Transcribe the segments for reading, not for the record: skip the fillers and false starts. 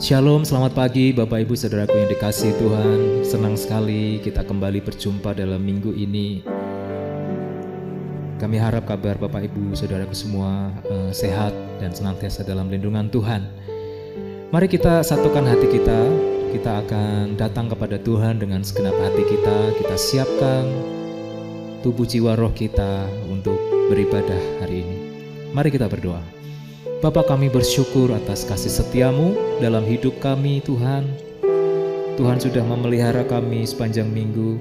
Shalom, selamat pagi Bapak Ibu Saudaraku yang dikasihi Tuhan. Senang sekali kita kembali berjumpa dalam minggu ini. Kami harap kabar Bapak Ibu Saudaraku semua sehat dan senantiasa dalam lindungan Tuhan. Mari kita satukan hati kita. Kita akan datang kepada Tuhan dengan segenap hati kita. Kita siapkan tubuh jiwa roh kita untuk beribadah hari ini. Mari kita berdoa. Bapa, kami bersyukur atas kasih setiamu dalam hidup kami Tuhan. Tuhan sudah memelihara kami sepanjang minggu.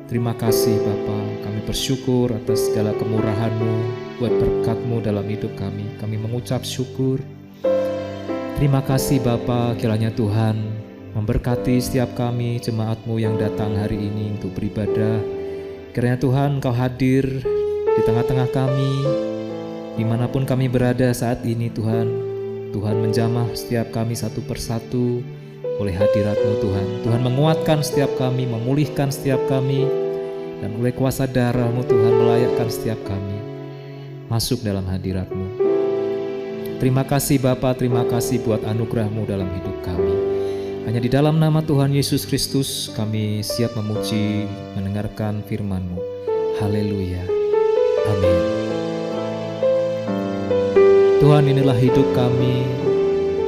Terima kasih Bapa, kami bersyukur atas segala kemurahan-Mu, buat berkat-Mu dalam hidup kami. Kami mengucap syukur. Terima kasih Bapa, kiranya Tuhan memberkati setiap kami, jemaat-Mu yang datang hari ini untuk beribadah. Kiranya Tuhan Engkau hadir di tengah-tengah kami, dimanapun kami berada saat ini Tuhan. Tuhan menjamah setiap kami satu persatu oleh hadirat-Mu Tuhan. Tuhan menguatkan setiap kami, memulihkan setiap kami, dan oleh kuasa darah-Mu Tuhan melayakkan setiap kami masuk dalam hadirat-Mu. Terima kasih Bapa, terima kasih buat anugerah-Mu dalam hidup kami. Hanya di dalam nama Tuhan Yesus Kristus kami siap memuji, mendengarkan firman-Mu. Haleluya. Amin. Tuhan, inilah hidup kami,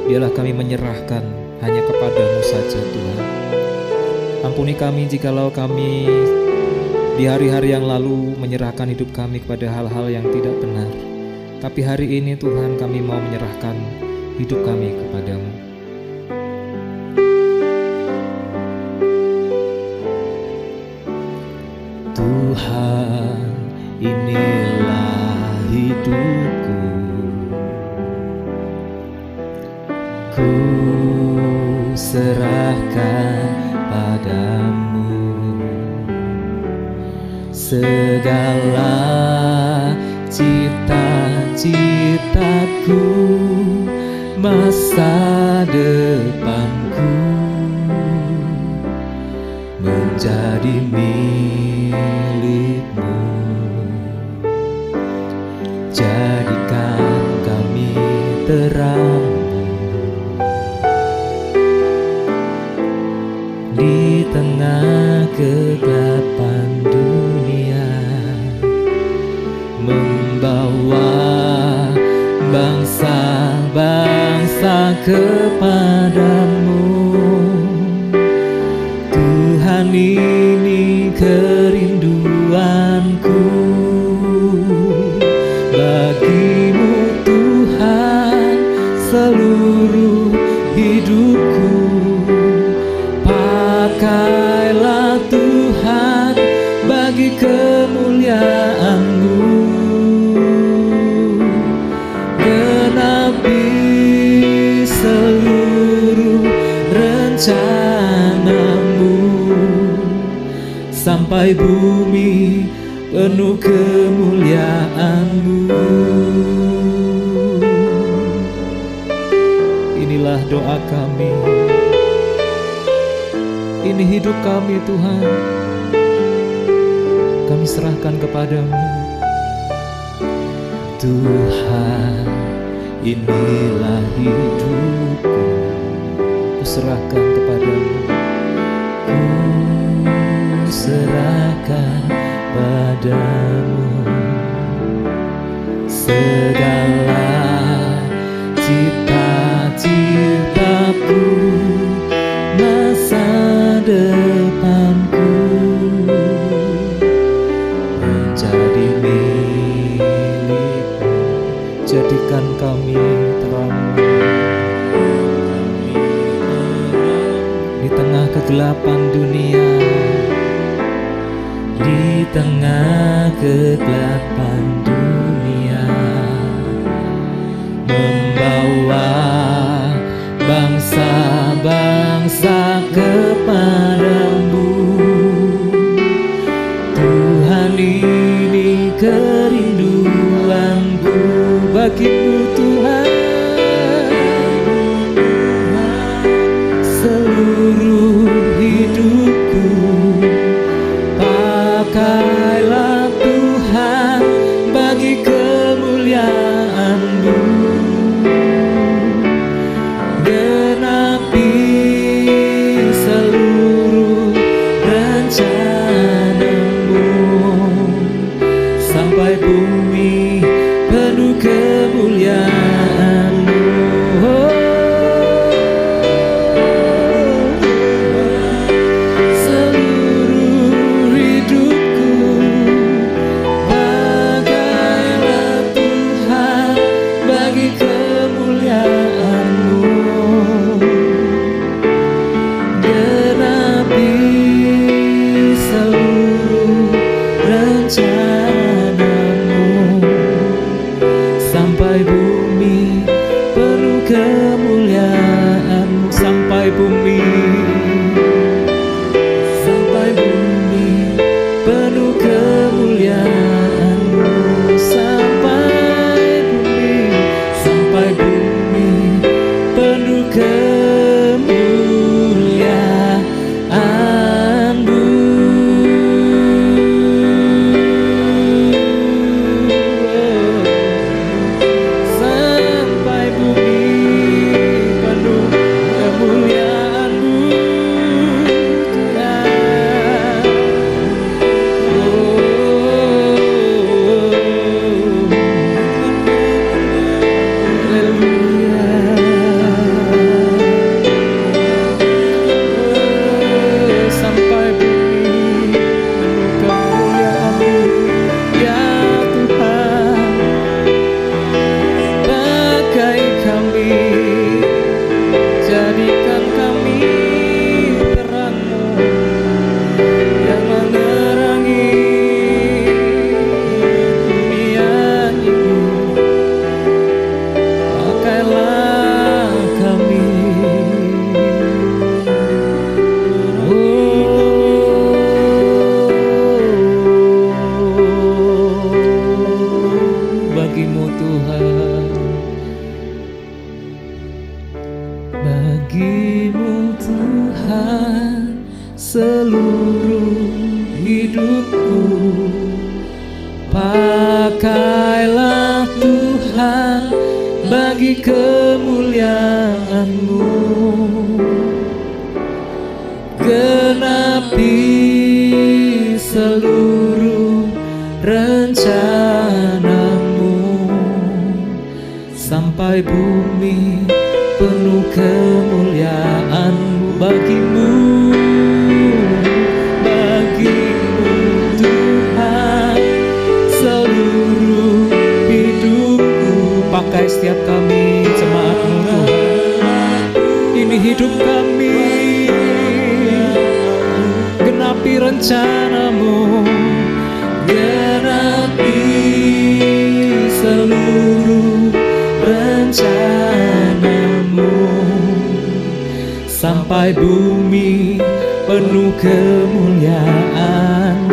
biarlah kami menyerahkan hanya kepadamu saja Tuhan. Ampuni kami jikalau kami di hari-hari yang lalu menyerahkan hidup kami kepada hal-hal yang tidak benar. Tapi hari ini Tuhan kami mau menyerahkan hidup kami kepadamu. Tuhan, inilah hidupku. Ku serahkan padamu segala cita-citaku, masa depanku menjadi milik-Mu. Jadikan kami terang di tengah kegelapan dunia, membawa bangsa-bangsa kepadamu. Tuhan, ini kerinduanku bagimu Tuhan, seluruh hidupku. Pakailah Tuhan bagi kemuliaan-Mu. Genapi sampai bumi penuh kemuliaan-Mu. Inilah doa kami, ini hidup kami Tuhan, kami serahkan kepadamu. Tuhan, inilah hidupku, ku serahkan kepadamu. Ku serahkan padamu segala cita-citaku, masa depanku menjadi milik-Mu. Jadikan kami terang di tengah kegelapan dunia, di tengah kegelapan dunia, membawa bangsa-bangsa kepadamu. Tuhan, ini kerinduanku bagimu Tuhan. Seluruh hidupku pakailah Tuhan bagi kemuliaan-Mu. Genapi seluruh rencana-Mu sampai bumi penuh kemuliaan-Mu. Sampai bumi penuh kemuliaan-Mu, sampai bumi penuh kemuliaan-Mu, sampai bumi penuh kemuliaan-Mu. Jadikan kami terang-Mu yang menerangi dunia ini. Pakailah kami, bagi-Mu Tuhan. Bagi-Mu Tuhan seluruh hidupku, pakailah Tuhan bagi kemuliaan-Mu. Genapi seluruh rencana-Mu sampai bumi penuh kemuliaan-Mu. Bagi-Mu Tuhan seluruh hidupku, pakai setiap kami jemaat-Mu Tuhan. Ini hidup kami, genapi rencana-Mu, genapi seluruh rencana-Mu sampai bumi penuh kemuliaan.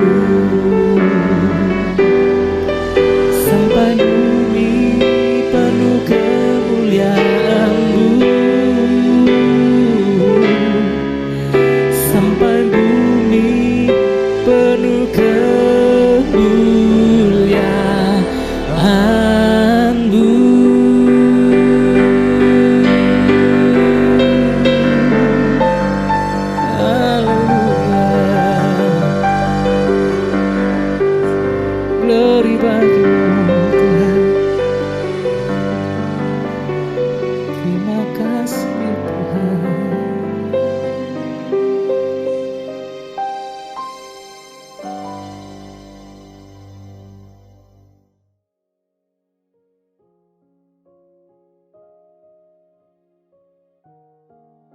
bagimu Tuhan. Terima kasih Tuhan.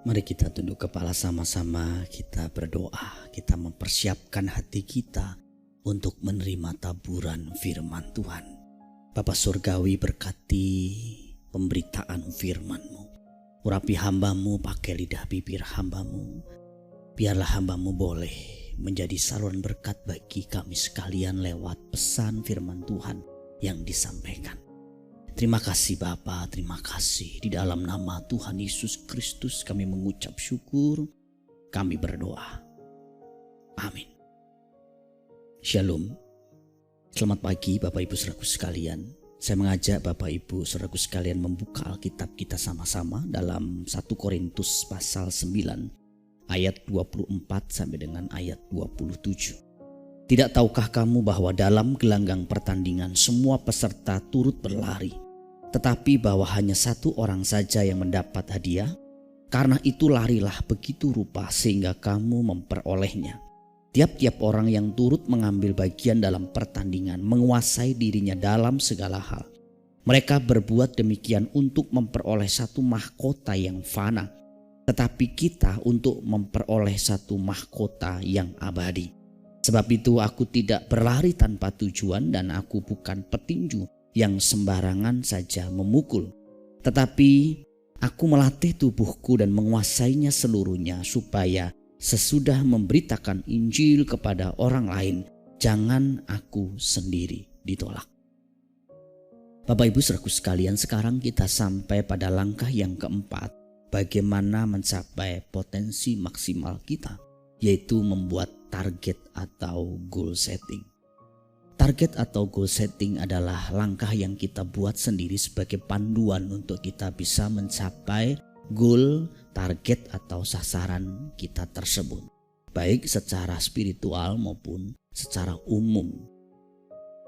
Mari kita tunduk kepala sama-sama, kita berdoa, kita mempersiapkan hati kita untuk menerima taburan firman Tuhan. Bapa Surgawi, berkati pemberitaan firman-Mu. Urapi hamba-Mu, pakai lidah bibir hamba-Mu. Biarlah hamba-Mu boleh menjadi saluran berkat bagi kami sekalian lewat pesan firman Tuhan yang disampaikan. Terima kasih Bapa, terima kasih. Di dalam nama Tuhan Yesus Kristus kami mengucap syukur, kami berdoa. Amin. Shalom. Selamat pagi Bapak Ibu Saudaraku sekalian. Saya mengajak Bapak Ibu Saudaraku sekalian membuka Alkitab kita sama-sama dalam 1 Korintus pasal 9 ayat 24 sampai dengan ayat 27. Tidak tahukah kamu bahwa dalam gelanggang pertandingan semua peserta turut berlari, tetapi bahwa hanya satu orang saja yang mendapat hadiah? Karena itu larilah begitu rupa sehingga kamu memperolehnya. Tiap-tiap orang yang turut mengambil bagian dalam pertandingan menguasai dirinya dalam segala hal. Mereka berbuat demikian untuk memperoleh satu mahkota yang fana, tetapi kita untuk memperoleh satu mahkota yang abadi. Sebab itu aku tidak berlari tanpa tujuan dan aku bukan petinju yang sembarangan saja memukul. Tetapi aku melatih tubuhku dan menguasainya seluruhnya supaya sesudah memberitakan Injil kepada orang lain, jangan aku sendiri ditolak. Bapak Ibu Saudaraku sekalian, sekarang kita sampai pada langkah yang keempat, bagaimana mencapai potensi maksimal kita, yaitu membuat target atau goal setting. Target atau goal setting adalah langkah yang kita buat sendiri sebagai panduan untuk kita bisa mencapai goal, target atau sasaran kita tersebut, baik secara spiritual maupun secara umum.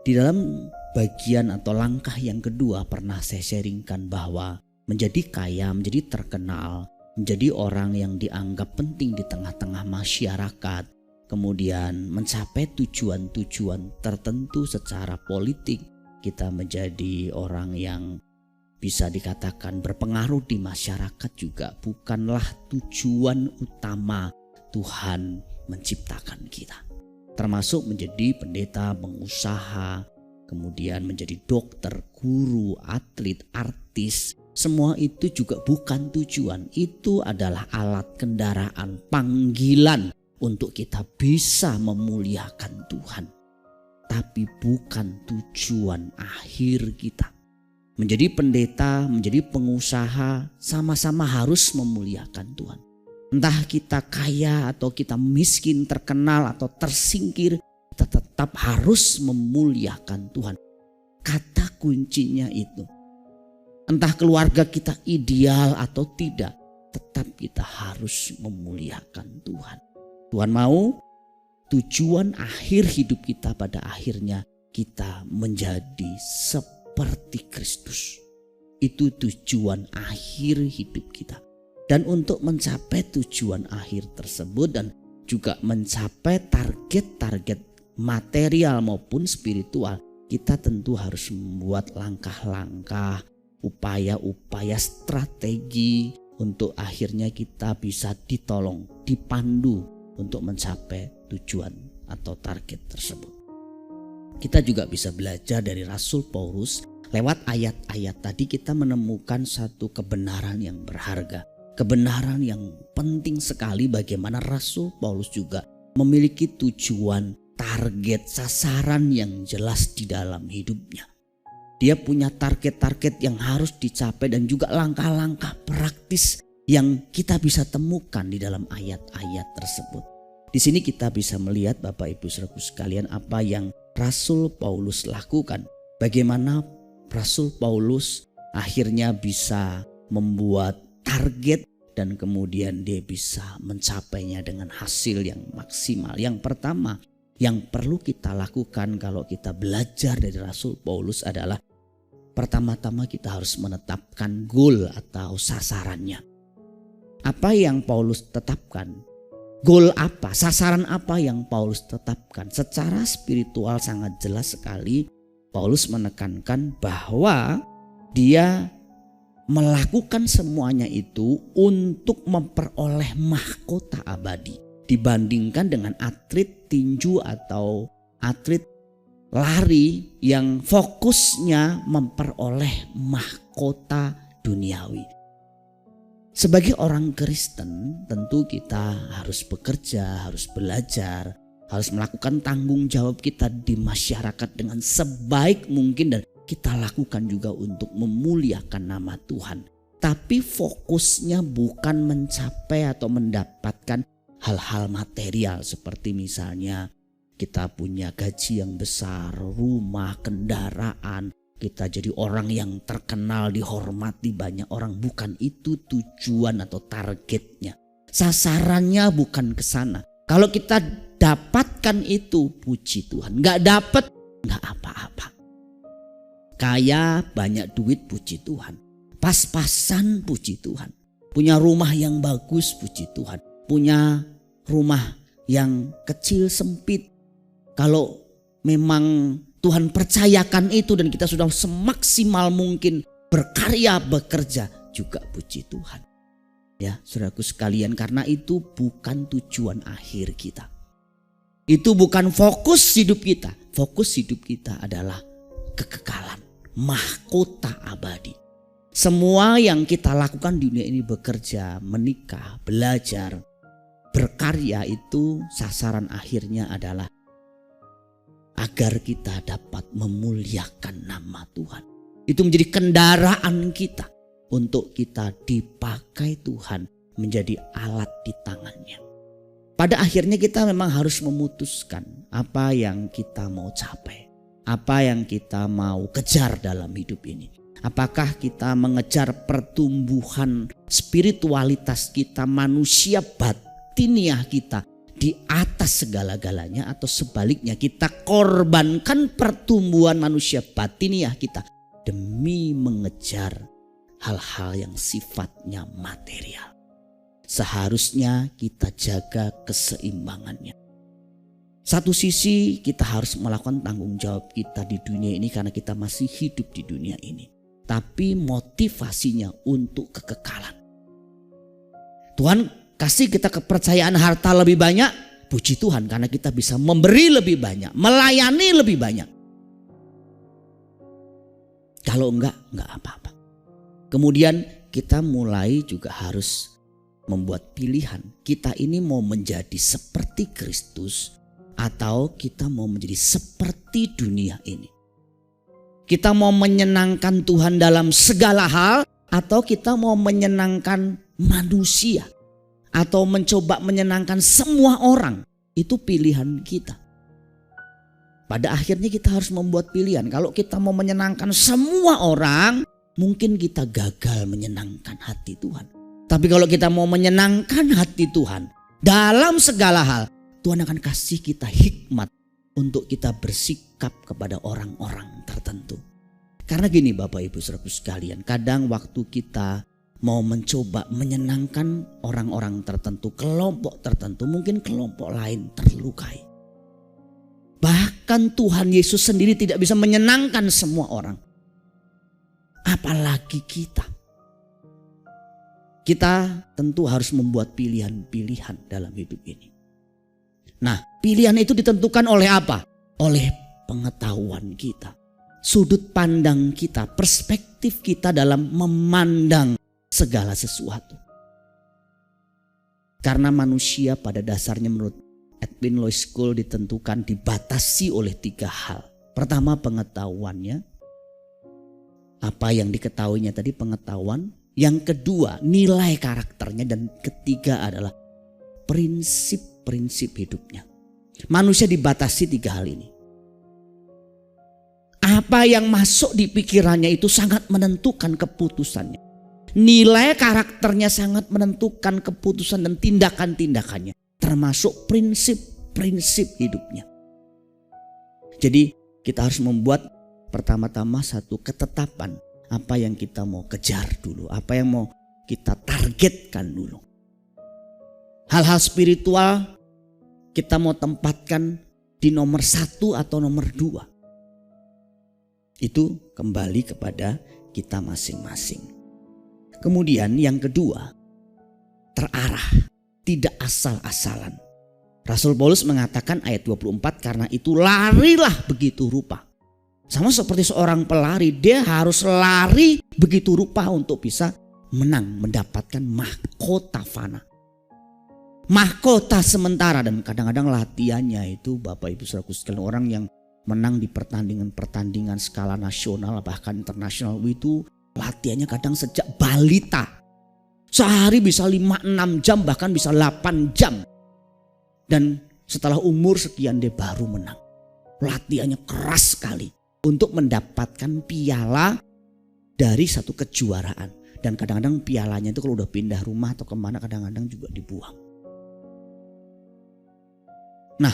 Di dalam bagian atau langkah yang kedua pernah saya sharingkan bahwa menjadi kaya, menjadi terkenal, menjadi orang yang dianggap penting di tengah-tengah masyarakat, kemudian mencapai tujuan-tujuan tertentu secara politik, kita menjadi orang yang bisa dikatakan berpengaruh di masyarakat juga bukanlah tujuan utama Tuhan menciptakan kita. Termasuk menjadi pendeta, pengusaha, kemudian menjadi dokter, guru, atlet, artis. Semua itu juga bukan tujuan. Itu adalah alat kendaraan, panggilan untuk kita bisa memuliakan Tuhan. Tapi bukan tujuan akhir kita. Menjadi pendeta, menjadi pengusaha, sama-sama harus memuliakan Tuhan. Entah kita kaya atau kita miskin, terkenal atau tersingkir, kita tetap harus memuliakan Tuhan. Kata kuncinya itu. Entah keluarga kita ideal atau tidak, tetap kita harus memuliakan Tuhan. Tuhan mau tujuan akhir hidup kita pada akhirnya kita menjadi seperti Kristus. Itu tujuan akhir hidup kita. Dan untuk mencapai tujuan akhir tersebut dan juga mencapai target-target material maupun spiritual, kita tentu harus membuat langkah-langkah, upaya-upaya strategi untuk akhirnya kita bisa ditolong, dipandu untuk mencapai tujuan atau target tersebut. Kita juga bisa belajar dari Rasul Paulus. Lewat ayat-ayat tadi kita menemukan satu kebenaran yang berharga. Kebenaran yang penting sekali bagaimana Rasul Paulus juga memiliki tujuan, target, sasaran yang jelas di dalam hidupnya. Dia punya target-target yang harus dicapai dan juga langkah-langkah praktis yang kita bisa temukan di dalam ayat-ayat tersebut. Di sini kita bisa melihat Bapak Ibu Saudaraku sekalian apa yang Rasul Paulus lakukan. Bagaimana Rasul Paulus akhirnya bisa membuat target dan kemudian dia bisa mencapainya dengan hasil yang maksimal. Yang pertama, Yang perlu kita lakukan kalau kita belajar dari Rasul Paulus adalah pertama-tama kita harus menetapkan goal atau sasarannya. Apa yang Paulus tetapkan? Goal apa? Sasaran apa yang Paulus tetapkan? Secara spiritual sangat jelas sekali Paulus menekankan bahwa dia melakukan semuanya itu untuk memperoleh mahkota abadi. Dibandingkan dengan atlet tinju atau atlet lari yang fokusnya memperoleh mahkota duniawi. Sebagai orang Kristen tentu kita harus bekerja, harus belajar, harus melakukan tanggung jawab kita di masyarakat dengan sebaik mungkin, dan kita lakukan juga untuk memuliakan nama Tuhan. Tapi fokusnya bukan mencapai atau mendapatkan hal-hal material seperti misalnya kita punya gaji yang besar, rumah, kendaraan, kita jadi orang yang terkenal, dihormati banyak orang. Bukan itu tujuan atau targetnya. Sasarannya bukan ke sana. Kalau kita dapatkan itu, puji Tuhan. Nggak dapat, nggak apa-apa. Kaya, banyak duit, puji Tuhan. Pas-pasan, puji Tuhan. Punya rumah yang bagus, puji Tuhan. Punya rumah yang kecil sempit, kalau memang Tuhan percayakan itu dan kita sudah semaksimal mungkin berkarya bekerja, juga puji Tuhan. Ya, saudaraku sekalian, karena itu bukan tujuan akhir kita. Itu bukan fokus hidup kita. Fokus hidup kita adalah kekekalan, mahkota abadi. Semua yang kita lakukan di dunia ini, bekerja, menikah, belajar, berkarya, itu sasaran akhirnya adalah agar kita dapat memuliakan nama Tuhan. Itu menjadi kendaraan kita untuk kita dipakai Tuhan menjadi alat di tangannya. Pada akhirnya kita memang harus memutuskan apa yang kita mau capai, apa yang kita mau kejar dalam hidup ini. Apakah kita mengejar pertumbuhan spiritualitas kita, manusia batiniah kita di atas segala-galanya, atau sebaliknya kita korbankan pertumbuhan manusia batiniah kita demi mengejar hal-hal yang sifatnya material. Seharusnya kita jaga keseimbangannya. Satu sisi kita harus melakukan tanggung jawab kita di dunia ini karena kita masih hidup di dunia ini. Tapi motivasinya untuk kekekalan. Tuhan kasih kita kepercayaan harta lebih banyak, puji Tuhan karena kita bisa memberi lebih banyak, melayani lebih banyak. Kalau enggak apa-apa. Kemudian kita mulai juga harus membuat pilihan. Kita ini mau menjadi seperti Kristus atau kita mau menjadi seperti dunia ini. Kita mau menyenangkan Tuhan dalam segala hal atau kita mau menyenangkan manusia. Atau mencoba menyenangkan semua orang. Itu pilihan kita. Pada akhirnya kita harus membuat pilihan. Kalau kita mau menyenangkan semua orang, mungkin kita gagal menyenangkan hati Tuhan. Tapi kalau kita mau menyenangkan hati Tuhan dalam segala hal, Tuhan akan kasih kita hikmat untuk kita bersikap kepada orang-orang tertentu. Karena gini Bapak Ibu Saudaraku sekalian, kadang waktu kita mau mencoba menyenangkan orang-orang tertentu, kelompok tertentu, mungkin kelompok lain terlukai. Bahkan Tuhan Yesus sendiri tidak bisa menyenangkan semua orang. Apalagi kita. Kita tentu harus membuat pilihan-pilihan dalam hidup ini. Nah, pilihan itu ditentukan oleh apa? Oleh pengetahuan kita. Sudut pandang kita, perspektif kita dalam memandang segala sesuatu. Karena manusia pada dasarnya menurut Edwin Lois School ditentukan, dibatasi oleh 3 hal. Pertama, pengetahuannya. Apa yang diketahuinya tadi, pengetahuan. Yang kedua, nilai karakternya. Dan ketiga adalah prinsip-prinsip hidupnya. Manusia dibatasi 3 hal ini. Apa yang masuk di pikirannya itu sangat menentukan keputusannya. Nilai karakternya sangat menentukan keputusan dan tindakan-tindakannya. Termasuk prinsip-prinsip hidupnya. Jadi kita harus membuat pertama-tama satu ketetapan apa yang kita mau kejar dulu, apa yang mau kita targetkan dulu. Hal-hal spiritual kita mau tempatkan di nomor 1 atau nomor 2. Itu kembali kepada kita masing-masing. Kemudian yang kedua, terarah, tidak asal-asalan. Rasul Paulus mengatakan ayat 24, karena itu larilah begitu rupa. Sama seperti seorang pelari, dia harus lari begitu rupa untuk bisa menang, mendapatkan mahkota fana. Mahkota sementara, dan kadang-kadang latihannya itu Bapak Ibu Saudaraku sekalian, orang yang menang di pertandingan-pertandingan skala nasional bahkan internasional itu latihannya kadang sejak balita. Sehari bisa 5-6 jam bahkan bisa 8 jam. Dan setelah umur sekian dia baru menang. Latihannya keras sekali untuk mendapatkan piala dari satu kejuaraan. Dan kadang-kadang pialanya itu kalau udah pindah rumah atau kemana kadang-kadang juga dibuang. Nah,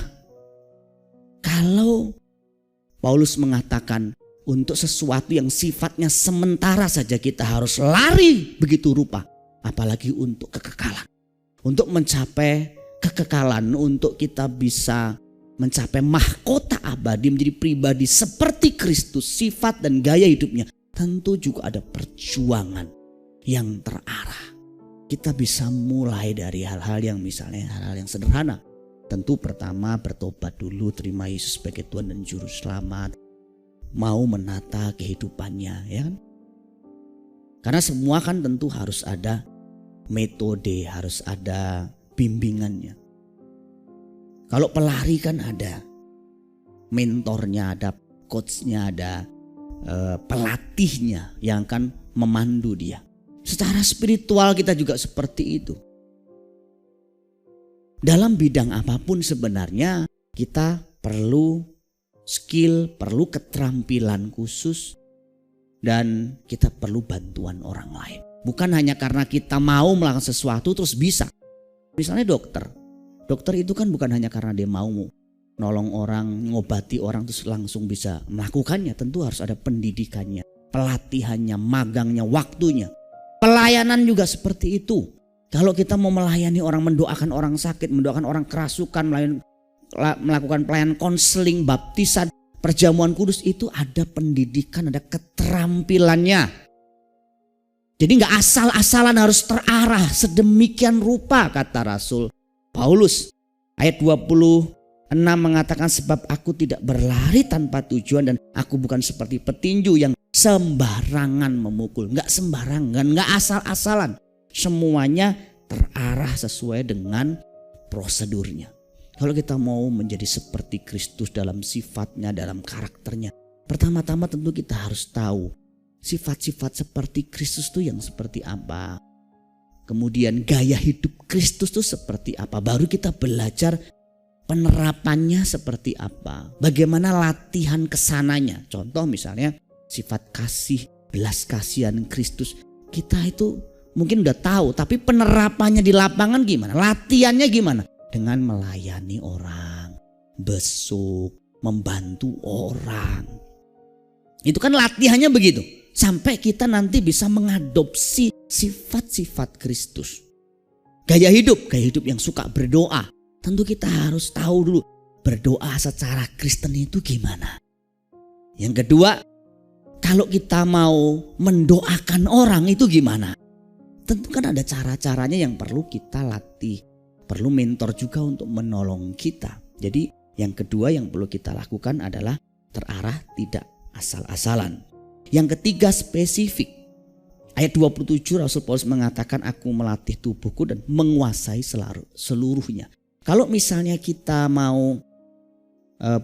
kalau Paulus mengatakan untuk sesuatu yang sifatnya sementara saja kita harus lari begitu rupa, apalagi untuk kekekalan. Untuk mencapai kekekalan, untuk kita bisa mencapai mahkota abadi, menjadi pribadi seperti Kristus, sifat dan gaya hidupnya, tentu juga ada perjuangan yang terarah. Kita bisa mulai dari hal-hal yang misalnya hal-hal yang sederhana. Tentu pertama bertobat dulu, terima Yesus sebagai Tuhan dan Juru Selamat. Mau menata kehidupannya, ya kan? Karena semua kan tentu harus ada metode, harus ada bimbingannya. Kalau pelari kan ada mentornya, ada coachnya, ada pelatihnya yang akan memandu dia. Secara spiritual kita juga seperti itu. Dalam bidang apapun sebenarnya kita perlu skill, perlu keterampilan khusus, dan kita perlu bantuan orang lain. Bukan hanya karena kita mau melakukan sesuatu terus bisa. Misalnya dokter itu kan bukan hanya karena dia mau nolong orang, ngobati orang terus langsung bisa melakukannya. Tentu harus ada pendidikannya, pelatihannya, magangnya, waktunya. Pelayanan juga seperti itu. Kalau kita mau melayani orang, mendoakan orang sakit, mendoakan orang kerasukan, melakukan pelayanan konseling, baptisan, perjamuan kudus, itu ada pendidikan, ada keterampilannya. Jadi gak asal-asalan, harus terarah sedemikian rupa, kata Rasul Paulus. Ayat 26 mengatakan, sebab aku tidak berlari tanpa tujuan dan aku bukan seperti petinju yang sembarangan memukul. Gak sembarangan, gak asal-asalan. Semuanya terarah sesuai dengan prosedurnya. Kalau kita mau menjadi seperti Kristus dalam sifatnya, dalam karakternya, pertama-tama tentu kita harus tahu sifat-sifat seperti Kristus itu yang seperti apa. Kemudian gaya hidup Kristus itu seperti apa. Baru kita belajar penerapannya seperti apa. Bagaimana latihan kesananya. Contoh misalnya sifat kasih, belas kasihan Kristus. Kita itu mungkin udah tahu, tapi penerapannya di lapangan gimana? Latihannya gimana? Dengan melayani orang, besuk, membantu orang. Itu kan latihannya begitu. Sampai kita nanti bisa mengadopsi sifat-sifat Kristus. Gaya hidup yang suka berdoa. Tentu kita harus tahu dulu berdoa secara Kristen itu gimana. Yang kedua, kalau kita mau mendoakan orang itu gimana? Tentu kan ada cara-caranya yang perlu kita latih. Perlu mentor juga untuk menolong kita. Jadi yang kedua yang perlu kita lakukan adalah terarah, tidak asal-asalan. Yang ketiga spesifik. Ayat 27 Rasul Paulus mengatakan, aku melatih tubuhku dan menguasai seluruhnya. Kalau misalnya kita mau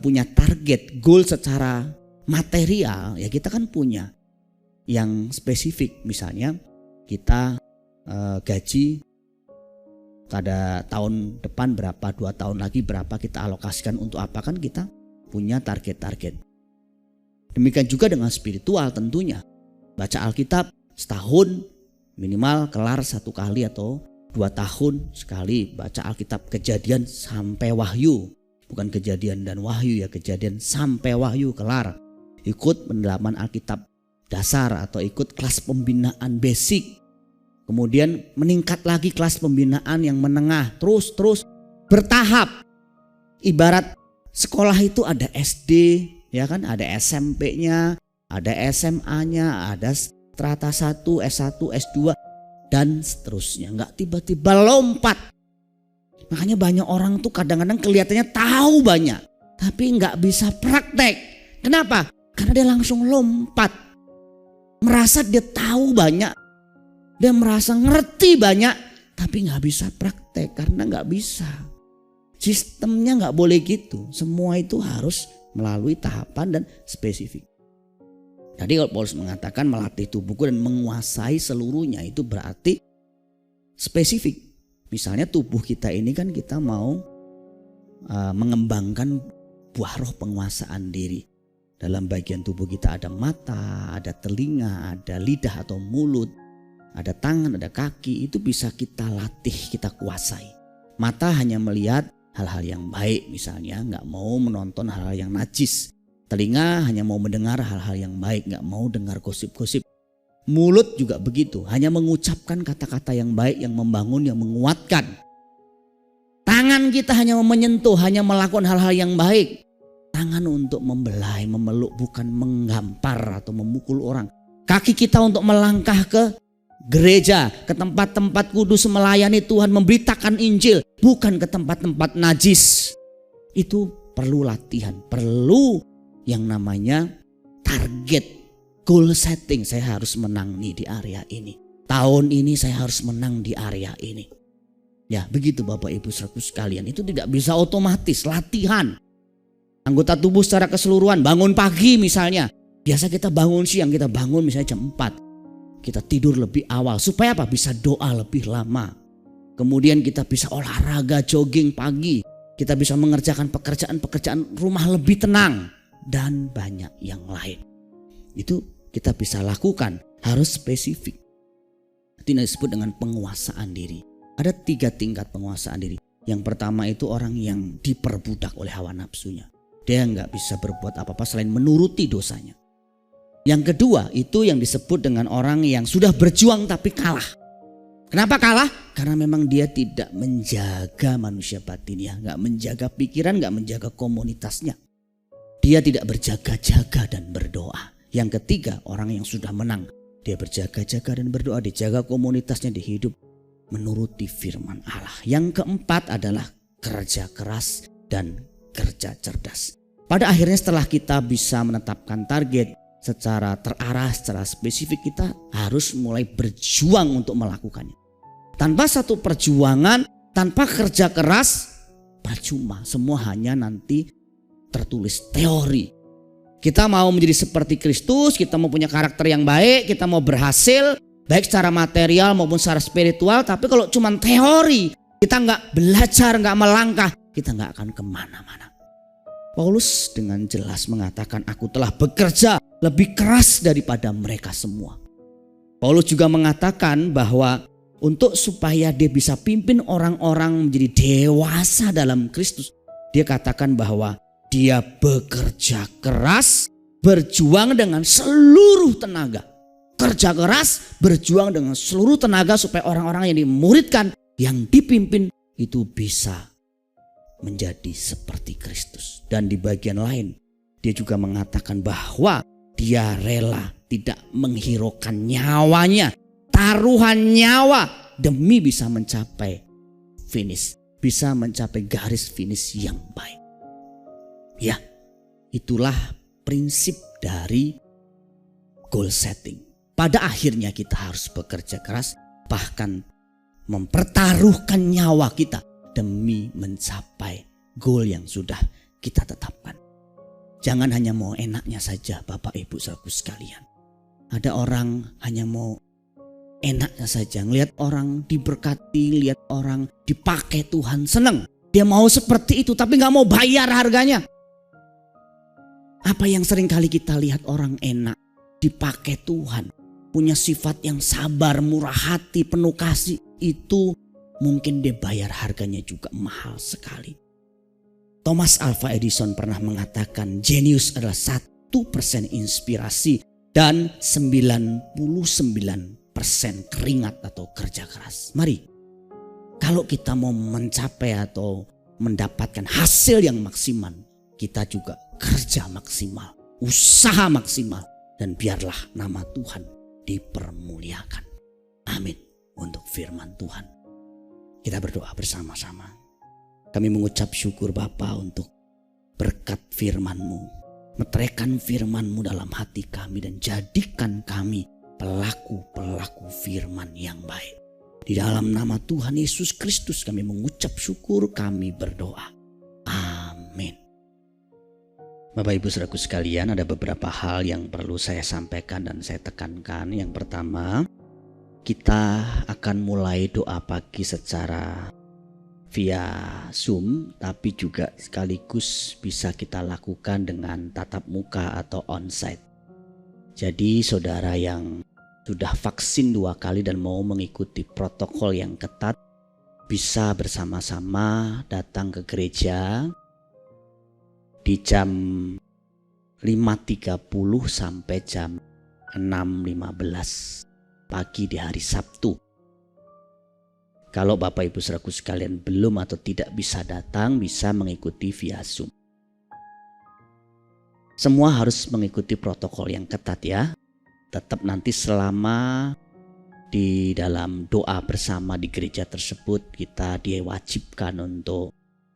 punya target, goal secara material, ya kita kan punya yang spesifik. Misalnya kita gaji pada tahun depan berapa, 2 tahun lagi berapa kita alokasikan untuk apa, kan kita punya target-target. Demikian juga dengan spiritual tentunya. Baca Alkitab setahun minimal kelar 1 kali atau 2 tahun sekali baca Alkitab, Kejadian sampai Wahyu. Bukan Kejadian dan Wahyu ya, Kejadian sampai Wahyu kelar. Ikut pendalaman Alkitab dasar atau ikut kelas pembinaan basic. Kemudian meningkat lagi kelas pembinaan yang menengah, terus bertahap. Ibarat sekolah itu ada SD, ya kan, ada SMP-nya, ada SMA-nya, ada strata 1, S1, S2 dan seterusnya. Enggak tiba-tiba lompat. Makanya banyak orang tuh kadang-kadang kelihatannya tahu banyak, tapi enggak bisa praktek. Kenapa? Karena dia langsung lompat. Merasa dia tahu banyak, dia merasa ngerti banyak, tapi nggak bisa praktek karena nggak bisa. Sistemnya nggak boleh gitu. Semua itu harus melalui tahapan dan spesifik. Tadi kalau Paulus mengatakan melatih tubuhku dan menguasai seluruhnya, itu berarti spesifik. Misalnya tubuh kita ini kan kita mau mengembangkan buah roh penguasaan diri. Dalam bagian tubuh kita ada mata, ada telinga, ada lidah atau mulut, ada tangan, ada kaki. Itu bisa kita latih, kita kuasai. Mata hanya melihat hal-hal yang baik misalnya, gak mau menonton hal-hal yang najis. Telinga hanya mau mendengar hal-hal yang baik, gak mau dengar gosip-gosip. Mulut juga begitu, hanya mengucapkan kata-kata yang baik, yang membangun, yang menguatkan. Tangan kita hanya menyentuh, hanya melakukan hal-hal yang baik. Tangan untuk membelai, memeluk, bukan menggampar atau memukul orang. Kaki kita untuk melangkah ke gereja, ke tempat-tempat kudus, melayani Tuhan, memberitakan Injil, bukan ke tempat-tempat najis. Itu perlu latihan, perlu yang namanya target, goal setting. Saya harus menang nih di area ini. Tahun ini saya harus menang di area ini. Ya begitu Bapak Ibu saudaraku sekalian, itu tidak bisa otomatis, latihan. Anggota tubuh secara keseluruhan, bangun pagi misalnya. Biasa kita bangun siang, kita bangun misalnya jam 4. Kita tidur lebih awal. Supaya apa? Bisa doa lebih lama. Kemudian kita bisa olahraga, jogging pagi. Kita bisa mengerjakan pekerjaan rumah lebih tenang. Dan banyak yang lain. Itu kita bisa lakukan. Harus spesifik. Itu yang disebut dengan penguasaan diri. Ada 3 tingkat penguasaan diri. Yang pertama itu orang yang diperbudak oleh hawa nafsunya. Dia nggak bisa berbuat apa-apa selain menuruti dosanya. Yang kedua itu yang disebut dengan orang yang sudah berjuang tapi kalah. Kenapa kalah? Karena memang dia tidak menjaga manusia batinnya, nggak menjaga pikiran, nggak menjaga komunitasnya. Dia tidak berjaga-jaga dan berdoa. Yang ketiga orang yang sudah menang. Dia berjaga-jaga dan berdoa, dijaga komunitasnya, di hidup menuruti firman Allah. Yang keempat adalah kerja keras dan kerja cerdas. Pada akhirnya setelah kita bisa menetapkan target secara terarah, secara spesifik, kita harus mulai berjuang untuk melakukannya. Tanpa satu perjuangan, tanpa kerja keras, percuma. Semua hanya nanti tertulis teori. Kita mau menjadi seperti Kristus, kita mau punya karakter yang baik, kita mau berhasil baik secara material maupun secara spiritual. Tapi kalau cuma teori, kita nggak belajar, nggak melangkah, kita nggak akan kemana-mana. Paulus dengan jelas mengatakan, aku telah bekerja lebih keras daripada mereka semua. Paulus juga mengatakan bahwa untuk supaya dia bisa pimpin orang-orang menjadi dewasa dalam Kristus, dia katakan bahwa dia bekerja keras, berjuang dengan seluruh tenaga. Kerja keras, berjuang dengan seluruh tenaga supaya orang-orang yang dimuridkan, yang dipimpin itu bisa menjadi seperti Kristus. Dan di bagian lain dia juga mengatakan bahwa dia rela tidak menghiraukan nyawanya, taruhan nyawa demi bisa mencapai finish, bisa mencapai garis finish yang baik. Ya, itulah prinsip dari goal setting. Pada akhirnya kita harus bekerja keras, bahkan mempertaruhkan nyawa kita demi mencapai goal yang sudah kita tetapkan. Jangan hanya mau enaknya saja Bapak Ibu saudaraku sekalian. Ada orang hanya mau enaknya saja, ngelihat orang diberkati, lihat orang dipakai Tuhan, senang. Dia mau seperti itu tapi gak mau bayar harganya. Apa yang sering kali kita lihat orang enak, dipakai Tuhan, punya sifat yang sabar, murah hati, penuh kasih, itu mungkin dia bayar harganya juga mahal sekali. Thomas Alva Edison pernah mengatakan jenius adalah 1% inspirasi dan 99% keringat atau kerja keras. Mari, kalau kita mau mencapai atau mendapatkan hasil yang maksimal, kita juga kerja maksimal, usaha maksimal, dan biarlah nama Tuhan dipermuliakan. Amin. Untuk firman Tuhan, kita berdoa bersama-sama. Kami mengucap syukur Bapa untuk berkat firman-Mu. Meteraikan firman-Mu dalam hati kami dan jadikan kami pelaku-pelaku firman yang baik. Di dalam nama Tuhan Yesus Kristus kami mengucap syukur, kami berdoa. Amin. Bapak Ibu Saudaraku sekalian, ada beberapa hal yang perlu saya sampaikan dan saya tekankan. Yang pertama, kita akan mulai doa pagi secara via Zoom, tapi juga sekaligus bisa kita lakukan dengan tatap muka atau onsite. Jadi saudara yang sudah vaksin 2 kali dan mau mengikuti protokol yang ketat, bisa bersama-sama datang ke gereja di jam 5.30 sampai jam 6.15 pagi di hari Sabtu. Kalau Bapak Ibu Saudaraku sekalian belum atau tidak bisa datang, bisa mengikuti via Zoom. Semua harus mengikuti protokol yang ketat ya. Tetap nanti selama di dalam doa bersama di gereja tersebut, kita diwajibkan untuk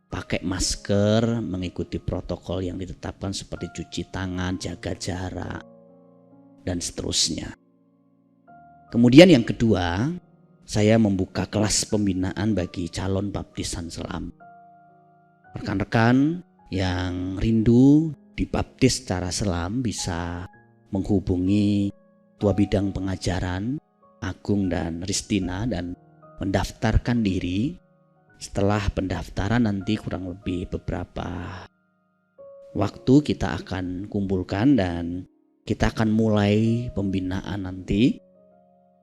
pakai masker, mengikuti protokol yang ditetapkan seperti cuci tangan, jaga jarak, dan seterusnya. Kemudian yang kedua, saya membuka kelas pembinaan bagi calon baptisan selam. Rekan-rekan yang rindu dibaptis secara selam bisa menghubungi Tua Bidang Pengajaran Agung dan Ristina dan mendaftarkan diri. Setelah pendaftaran nanti kurang lebih beberapa waktu kita akan kumpulkan dan kita akan mulai pembinaan nanti.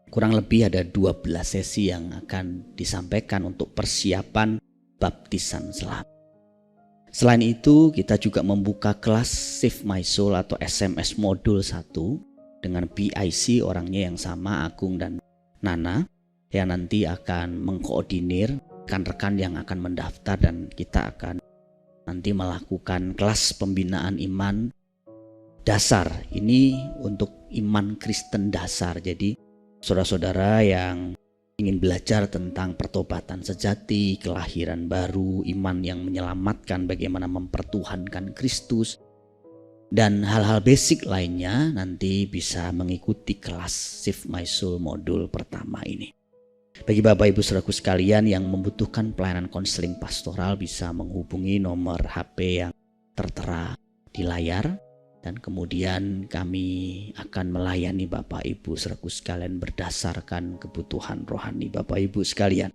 Kurang lebih ada 12 sesi yang akan disampaikan untuk persiapan baptisan selam. Selain itu kita juga membuka kelas Save My Soul atau SMS modul 1 dengan PIC orangnya yang sama, Agung dan Nana, yang nanti akan mengkoordinir rekan-rekan yang akan mendaftar dan kita akan nanti melakukan kelas pembinaan iman dasar. Ini untuk iman Kristen dasar. Jadi saudara-saudara yang ingin belajar tentang pertobatan sejati, kelahiran baru, iman yang menyelamatkan, bagaimana mempertuhankan Kristus, dan hal-hal basic lainnya nanti bisa mengikuti kelas Save My Soul modul pertama ini. Bagi Bapak Ibu Saudaraku sekalian yang membutuhkan pelayanan konseling pastoral bisa menghubungi nomor HP yang tertera di layar. Dan kemudian kami akan melayani Bapak Ibu Saudaraku sekalian berdasarkan kebutuhan rohani Bapak Ibu sekalian.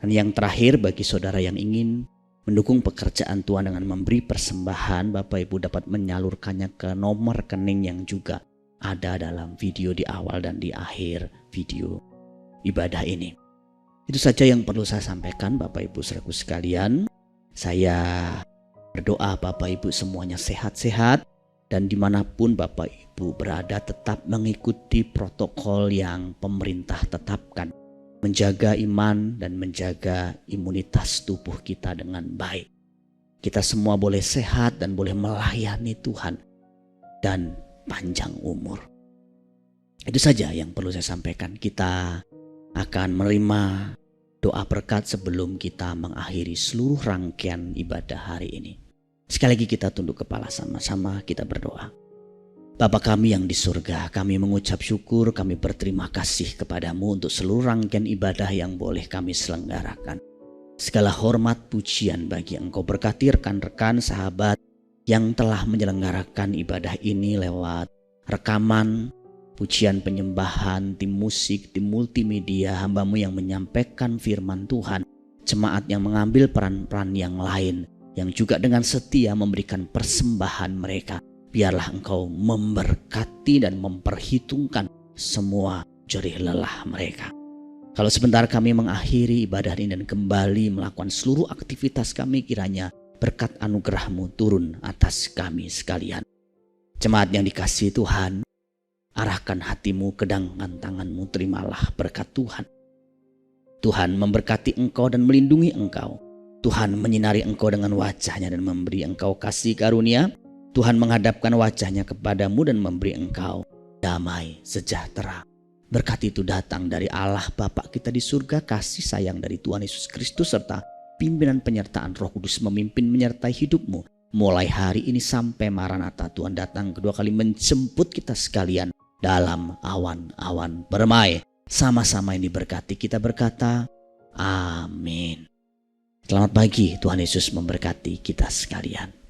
Dan yang terakhir, bagi saudara yang ingin mendukung pekerjaan Tuhan dengan memberi persembahan, Bapak Ibu dapat menyalurkannya ke nomor rekening yang juga ada dalam video di awal dan di akhir video ibadah ini. Itu saja yang perlu saya sampaikan Bapak Ibu Saudaraku sekalian. Saya berdoa Bapak Ibu semuanya sehat-sehat. Dan dimanapun Bapak Ibu berada tetap mengikuti protokol yang pemerintah tetapkan. Menjaga iman dan menjaga imunitas tubuh kita dengan baik. Kita semua boleh sehat dan boleh melayani Tuhan. Dan panjang umur. Itu saja yang perlu saya sampaikan. Kita akan menerima doa berkat sebelum kita mengakhiri seluruh rangkaian ibadah hari ini. Sekali lagi kita tunduk kepala sama-sama, kita berdoa. Bapa kami yang di surga, kami mengucap syukur, kami berterima kasih kepadamu untuk seluruh rangkaian ibadah yang boleh kami selenggarakan. Segala hormat pujian bagi Engkau, berkati rekan-rekan sahabat yang telah menyelenggarakan ibadah ini lewat rekaman, pujian penyembahan, tim musik, tim multimedia, hamba-Mu yang menyampaikan firman Tuhan, jemaat yang mengambil peran-peran yang lain, yang juga dengan setia memberikan persembahan mereka. Biarlah Engkau memberkati dan memperhitungkan semua jerih lelah mereka. Kalau sebentar kami mengakhiri ibadah ini dan kembali melakukan seluruh aktivitas kami, kiranya berkat anugerah-Mu turun atas kami sekalian. Jemaat yang dikasihi Tuhan, arahkan hatimu ke tangan tangan-Mu, terimalah berkat Tuhan. Tuhan memberkati engkau dan melindungi engkau. Tuhan menyinari engkau dengan wajah-Nya dan memberi engkau kasih karunia. Tuhan menghadapkan wajah-Nya kepadamu dan memberi engkau damai sejahtera. Berkat itu datang dari Allah Bapa kita di surga, kasih sayang dari Tuhan Yesus Kristus, serta pimpinan penyertaan Roh Kudus memimpin menyertai hidupmu. Mulai hari ini sampai Maranatha, Tuhan datang kedua kali menjemput kita sekalian dalam awan-awan permai. Sama-sama ini berkati, kita berkata, amin. Selamat pagi, Tuhan Yesus memberkati kita sekalian.